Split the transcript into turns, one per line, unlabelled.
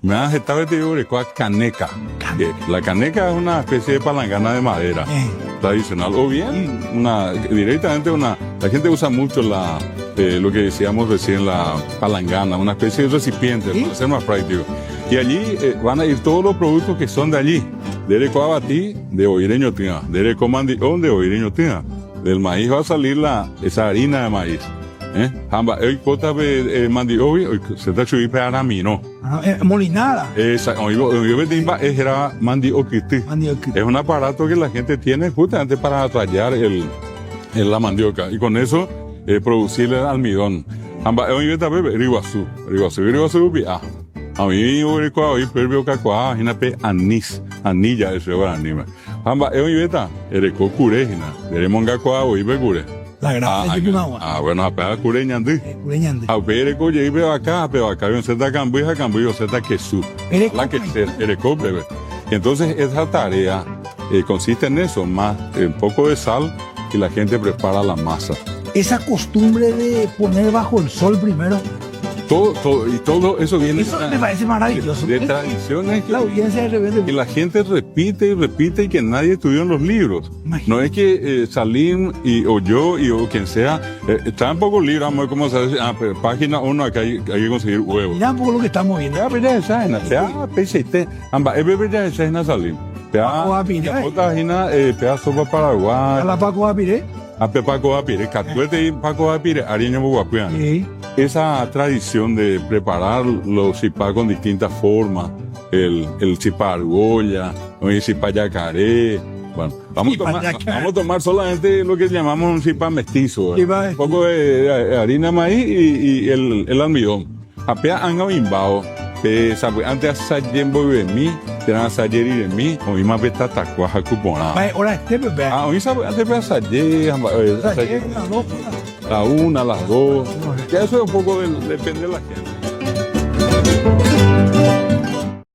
Me han aceptado te digo caneca. La caneca es una especie de palangana de madera tradicional. O bien, la gente usa mucho lo que decíamos recién, la palangana, una especie de recipiente, para ser más práctico. Y allí van a ir todos los productos que son de allí. De coabatí, de oireño tina. De comandión, de oireño tina. Del maíz va a salir esa harina de maíz. Hamba, hoy cota de mandiobi, se está chuipe aramino.
Molinada.
Era mandioquiti. Es un aparato que la gente tiene justamente para atrallar la mandioca. Y con eso, producir el almidón. Hamba, hoy vete a beber riguazú. A mí, hoy pervio cacua, hinape anilla, eso es anima. Hamba, hoy vete, ereco curejina. Deremonga cua, hoy begure.
La grasa de una
bueno, apega cureñandi.
Cureñandi.
A ver, coye, ibe acá, yo se cambio, se ta quesú. La que ereco, bebé. Entonces, esa tarea consiste en eso, más un poco de sal y la gente prepara la masa.
Esa costumbre de poner bajo el sol primero.
Todo eso viene.
Eso me parece maravilloso.
De tradiciones.
La audiencia de repente.
Y la gente repite y que nadie estudió en los libros. Imagínate. No es que Salim o yo o quien sea, está un poco libre, vamos a ver cómo se dice. Pero página 1, acá hay que conseguir huevos.
Mira un poco lo que estamos viendo.
Ya, pero esa es PCT. Amba, ya esa es Salim. Pea sopa paraguay.
La Paco Apire.
Paco Apire, Catuete y Paco Apire, Ariño Buguapiano.
Sí.
Esa tradición de preparar los cipá con distintas formas, el cipá argolla, el cipá yacaré. Bueno, vamos a tomar solamente lo que llamamos un cipá mestizo. Un poco de harina de maíz y el almidón. Apea han imbao. Antes asayembo de mí, tenían asayer y de mí, hoy más beta tacuaja cupona.
Ahora bebé.
Hoy antes de asayer, la 1, las 2. Ya eso es un poco depende de la gente.